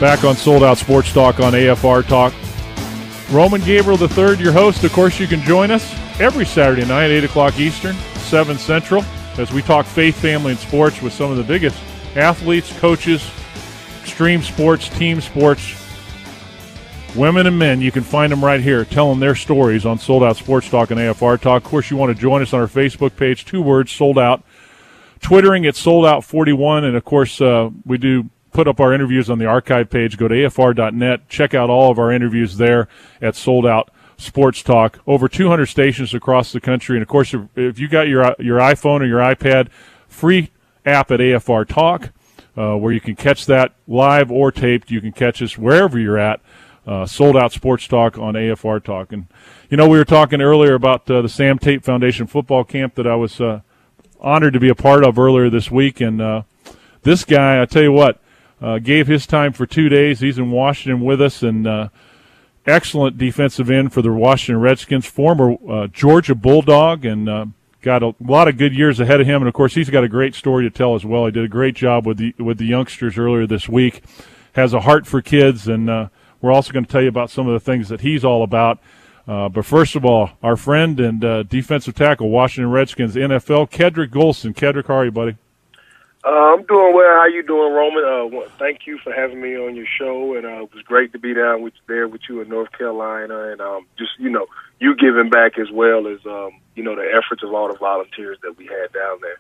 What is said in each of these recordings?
Back on Sold Out Sports Talk on AFR Talk. Roman Gabriel III, your host. Of course, you can join us every Saturday night, 8 o'clock Eastern, 7 Central, as we talk faith, family, and sports with some of the biggest athletes, coaches, extreme sports, team sports, women and men. You can find them right here telling their stories on Sold Out Sports Talk and AFR Talk. Of course, you want to join us on our Facebook page, 2 words, Sold Out. Twittering at Sold Out 41, and, of course, we do put up our interviews on the archive page. Go to afr.net. Check out all of our interviews there at Sold Out Sports Talk. Over 200 stations across the country. And, of course, if you got your iPhone or your iPad, free app at AFR Talk where you can catch that live or taped. You can catch us wherever you're at. Sold Out Sports Talk on AFR Talk. And, we were talking earlier about the Sam Tate Foundation football camp that I was honored to be a part of earlier this week. And this guy, I tell you what, gave his time for 2 days. He's in Washington with us, and excellent defensive end for the Washington Redskins, former Georgia Bulldog, and got a lot of good years ahead of him. And, of course, he's got a great story to tell as well. He did a great job with the youngsters earlier this week, has a heart for kids, and we're also going to tell you about some of the things that he's all about. But first of all, our friend and defensive tackle, Washington Redskins, NFL, Kedric Golston. Kedric, how are you, buddy? I'm doing well. How you doing, Roman? Thank you for having me on your show, and it was great to be down with you in North Carolina, and just you giving back as well as the efforts of all the volunteers that we had down there.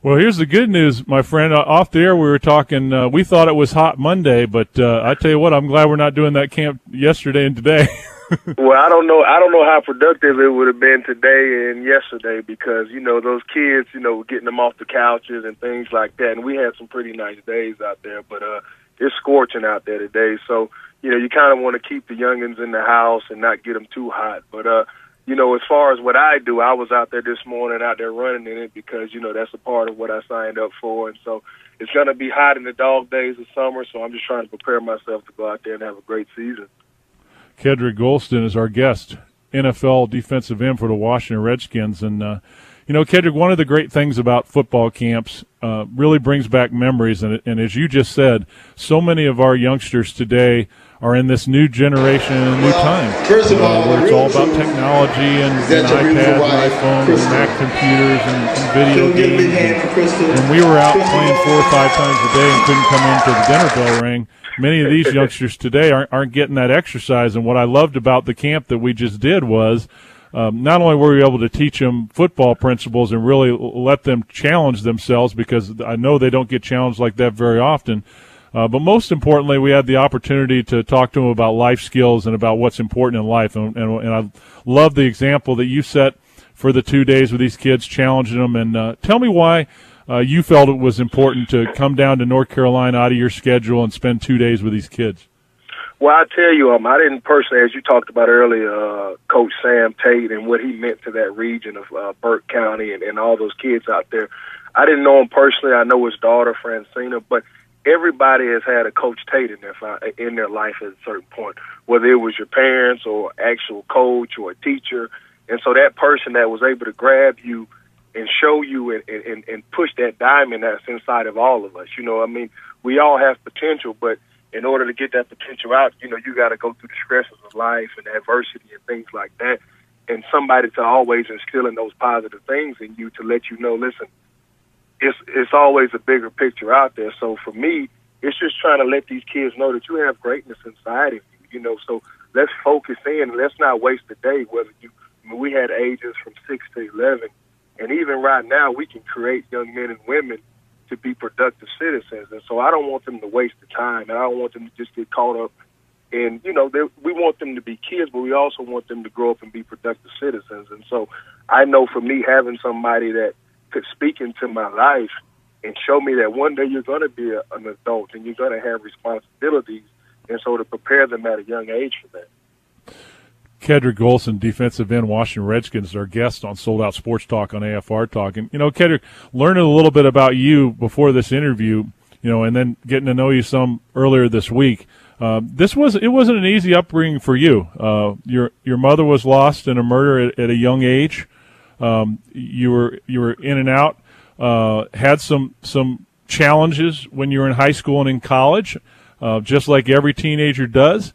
Well, here's the good news, my friend. Off the air, we were talking. We thought it was Hot Monday, but I tell you what, I'm glad we're not doing that camp yesterday and today. Well, I don't know how productive it would have been today and yesterday because, those kids, getting them off the couches and things like that. And we had some pretty nice days out there, but it's scorching out there today. So, you kind of want to keep the youngins in the house and not get them too hot. But, as far as what I do, I was out there this morning out there running in it because, that's a part of what I signed up for. And so it's going to be hot in the dog days of summer. So I'm just trying to prepare myself to go out there and have a great season. Kedric Golston is our guest, NFL defensive end for the Washington Redskins. And, Kedric, one of the great things about football camps really brings back memories. And as you just said, so many of our youngsters today are in this new generation and a new time where it's all about technology and iPads and iPhones and Mac computers and video games. And we were out playing 4 or 5 times a day and couldn't come in till the dinner bell rang. Many of these youngsters today aren't getting that exercise. And what I loved about the camp that we just did was not only were we able to teach them football principles and really let them challenge themselves, because I know they don't get challenged like that very often, but most importantly, we had the opportunity to talk to them about life skills and about what's important in life. And I love the example that you set for the 2 days with these kids, challenging them. And tell me why you felt it was important to come down to North Carolina out of your schedule and spend 2 days with these kids. Well, I tell you, I didn't personally, as you talked about earlier, Coach Sam Tate and what he meant to that region of Burke County and all those kids out there. I didn't know him personally. I know his daughter, Francina, but everybody has had a Coach Tate in their life at a certain point, whether it was your parents or actual coach or a teacher. And so that person that was able to grab you and show you and push that diamond that's inside of all of us. We all have potential, but in order to get that potential out, you got to go through the stresses of life and adversity and things like that. And somebody to always instill in those positive things in you to let you know, listen, it's always a bigger picture out there. So for me, it's just trying to let these kids know that you have greatness inside of you, so let's focus in. Let's not waste a day. We had ages from 6 to 11, and even right now we can create young men and women to be productive citizens. And so I don't want them to waste the time, and I don't want them to just get caught up in, we want them to be kids, but we also want them to grow up and be productive citizens. And so I know for me, having somebody that could speak into my life and show me that one day you're going to be an adult and you're going to have responsibilities, and so to prepare them at a young age for that. Kedric Golston, defensive end, Washington Redskins, is our guest on Sold Out Sports Talk on AFR Talk. And, Kedric, learning a little bit about you before this interview, and then getting to know you some earlier this week, it wasn't an easy upbringing for you. Your mother was lost in a murder at a young age. You were in and out, had some challenges when you were in high school and in college. just like every teenager does.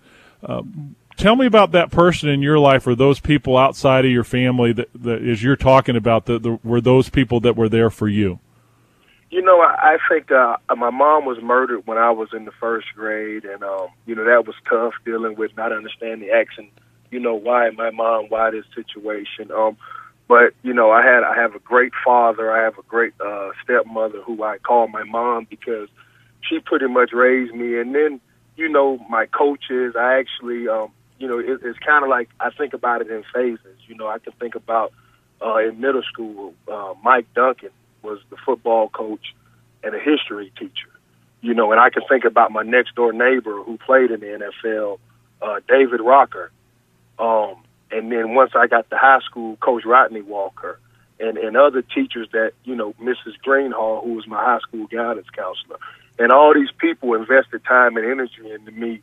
Tell me about that person in your life, or those people outside of your family that as you're talking about, were those people that were there for you? I think my mom was murdered when I was in the first grade, and that was tough, dealing with not understanding the action. Why my mom, why this situation. But I have a great father. I have a great stepmother who I call my mom, because she pretty much raised me. And then my coaches, I actually it's kind of like I think about it in phases. I can think about in middle school, Mike Duncan was the football coach and a history teacher. And I can think about my next door neighbor who played in the NFL, David Rocker. And then once I got to high school, Coach Rodney Walker and other teachers that, Mrs. Greenhall, who was my high school guidance counselor. And all these people invested time and energy into me.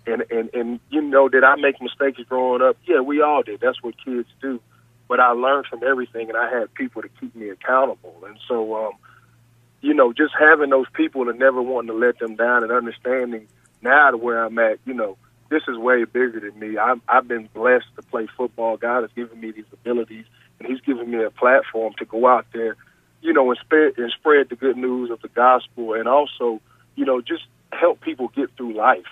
And did I make mistakes growing up? Yeah, we all did. That's what kids do. But I learned from everything, and I had people to keep me accountable. And so, just having those people and never wanting to let them down, and understanding now to where I'm at, this is way bigger than me. I've been blessed to play football. God has given me these abilities, and he's given me a platform to go out there, and spread the good news of the gospel, and also, just help people get through life,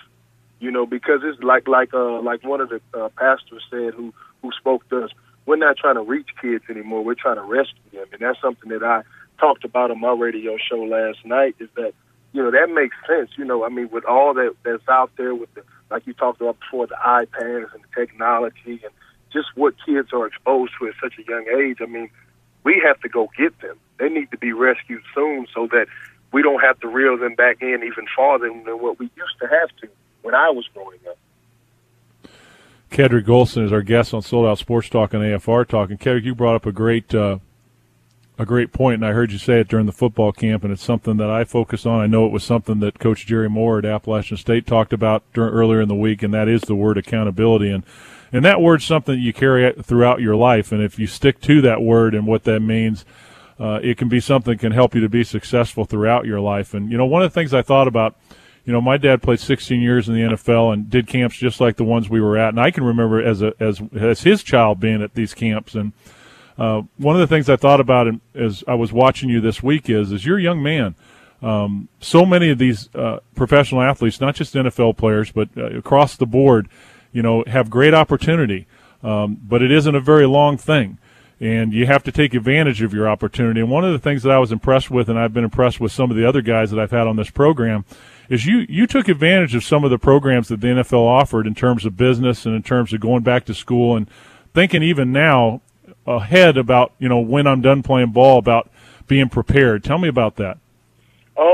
because it's like one of the pastors said who spoke to us. We're not trying to reach kids anymore. We're trying to rescue them. And that's something that I talked about on my radio show last night, is that, that makes sense. With all that's out there, with the, like you talked about before, the iPads and the technology and just what kids are exposed to at such a young age. We have to go get them. They need to be rescued soon, so that we don't have to reel them back in even farther than what we used to have to when I was growing up. Kedric Golston is our guest on Sold Out Sports Talk and AFR Talk. And Kedric, you brought up a great point, and I heard you say it during the football camp, and it's something that I focus on. I know it was something that Coach Jerry Moore at Appalachian State talked about earlier in the week, and that is the word accountability. And that word's something that you carry throughout your life, and if you stick to that word and what that means, it can be something that can help you to be successful throughout your life. And, one of the things I thought about, my dad played 16 years in the NFL and did camps just like the ones we were at, and I can remember as his child being at these camps. And one of the things I thought about as I was watching you this week is you're a young man. So many of these professional athletes, not just NFL players, but across the board, have great opportunity, but it isn't a very long thing. And you have to take advantage of your opportunity. And one of the things that I was impressed with, and I've been impressed with some of the other guys that I've had on this program, is you took advantage of some of the programs that the NFL offered in terms of business and in terms of going back to school and thinking even now ahead about, when I'm done playing ball, about being prepared. Tell me about that.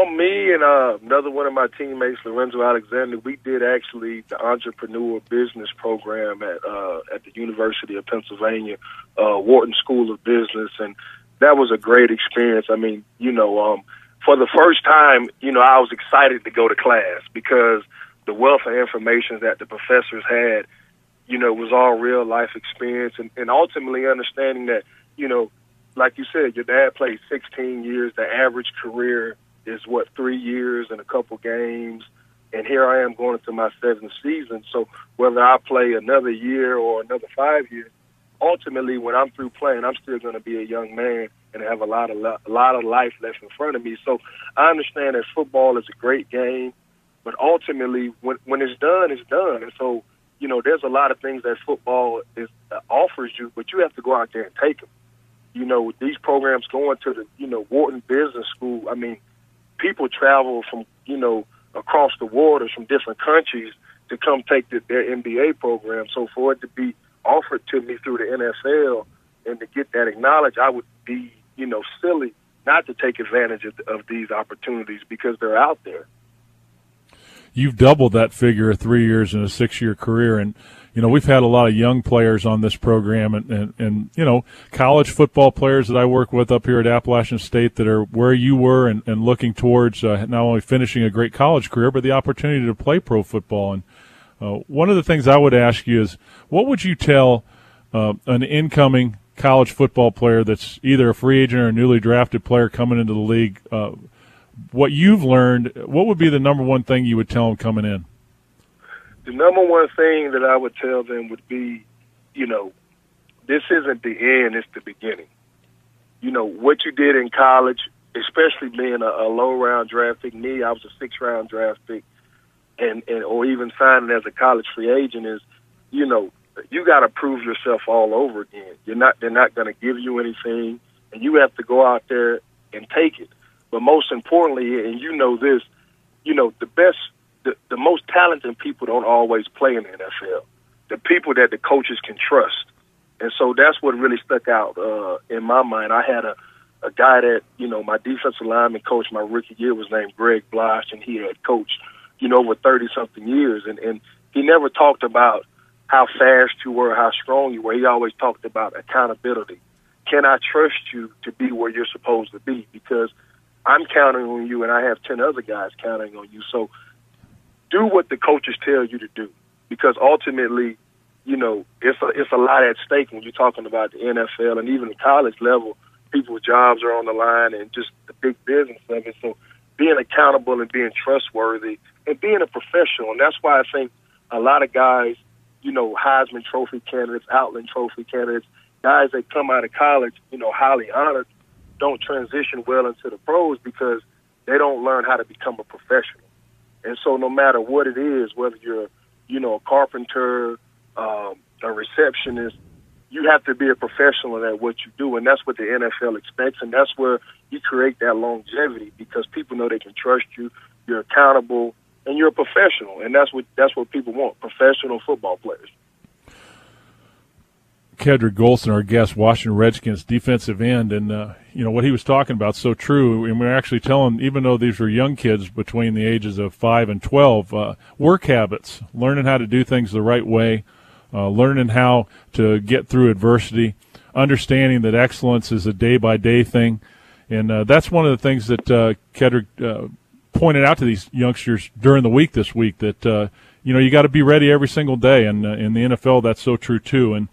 Me and another one of my teammates, Lorenzo Alexander, we did actually the entrepreneur business program at the University of Pennsylvania, Wharton School of Business, and that was a great experience. For the first time, I was excited to go to class, because the wealth of information that the professors had, was all real life experience, and ultimately understanding that, like you said, your dad played 16 years, the average career is 3 years and a couple games, and here I am going into my 7th season. So whether I play another year or another 5 years, ultimately when I'm through playing, I'm still going to be a young man and have a lot of life left in front of me. So I understand that football is a great game, but ultimately when it's done, it's done. And so, there's a lot of things that football offers you, but you have to go out there and take them. These programs going to the, Wharton Business School, people travel from, across the waters from different countries to come take their MBA program. So for it to be offered to me through the NFL and to get that acknowledged, I would be, silly not to take advantage of these opportunities, because they're out there. You've doubled that figure of 3 years in a 6-year career. And, we've had a lot of young players on this program and college football players that I work with up here at Appalachian State that are where you were and looking towards not only finishing a great college career, but the opportunity to play pro football. And one of the things I would ask you is, what would you tell an incoming college football player that's either a free agent or a newly drafted player coming into the league? what you've learned, what would be the number one thing you would tell them coming in? The number one thing that I would tell them would be, this isn't the end, it's the beginning. What you did in college, especially being a low-round draft pick. Me, I was a 6th-round draft pick, and or even signing as a college free agent is, you got to prove yourself all over again. They're not going to give you anything, and you have to go out there and take it. But most importantly, and this, the most talented people don't always play in the NFL. The people that the coaches can trust. And so that's what really stuck out in my mind. I had a guy that, my defensive lineman coach my rookie year was named Greg Blosh, and he had coached, over 30-something years. And he never talked about how fast you were, how strong you were. He always talked about accountability. Can I trust you to be where you're supposed to be? Because I'm counting on you, and I have 10 other guys counting on you. So do what the coaches tell you to do, because ultimately, it's a lot at stake when you're talking about the NFL and even the college level. People's jobs are on the line and just the big business of it. So being accountable and being trustworthy and being a professional. And that's why I think a lot of guys, Heisman Trophy candidates, Outland Trophy candidates, guys that come out of college, highly honored, don't transition well into the pros because they don't learn how to become a professional. And so no matter what it is, whether you're, a carpenter, a receptionist, you have to be a professional at what you do, and that's what the NFL expects, and that's where you create that longevity because people know they can trust you, you're accountable, and you're a professional, and that's what people want, professional football players. Kedric Golston, our guest, Washington Redskins defensive end, and what he was talking about so true. And we're actually telling, even though these are young kids between the ages of 5 and 12, work habits, learning how to do things the right way, learning how to get through adversity, understanding that excellence is a day-by-day thing. And that's one of the things that Kedric pointed out to these youngsters during the week this week, that, you got to be ready every single day. And in the NFL, that's so true, too. And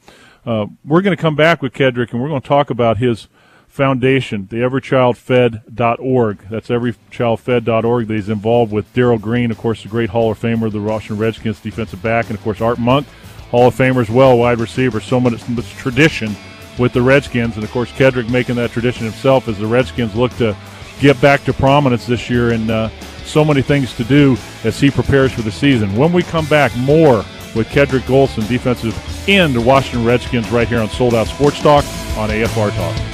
we're going to come back with Kedric, and we're going to talk about his foundation, the everychildfed.org. That's everychildfed.org that he's involved with. Darryl Green, of course, the great Hall of Famer, the Washington Redskins defensive back, and, of course, Art Monk, Hall of Famer as well, wide receiver. So much tradition with the Redskins, and, of course, Kedric making that tradition himself as the Redskins look to get back to prominence this year, and so many things to do as he prepares for the season. When we come back, more with Kedric Golston, defensive end, the Washington Redskins, right here on Sold Out Sports Talk on AFR Talk.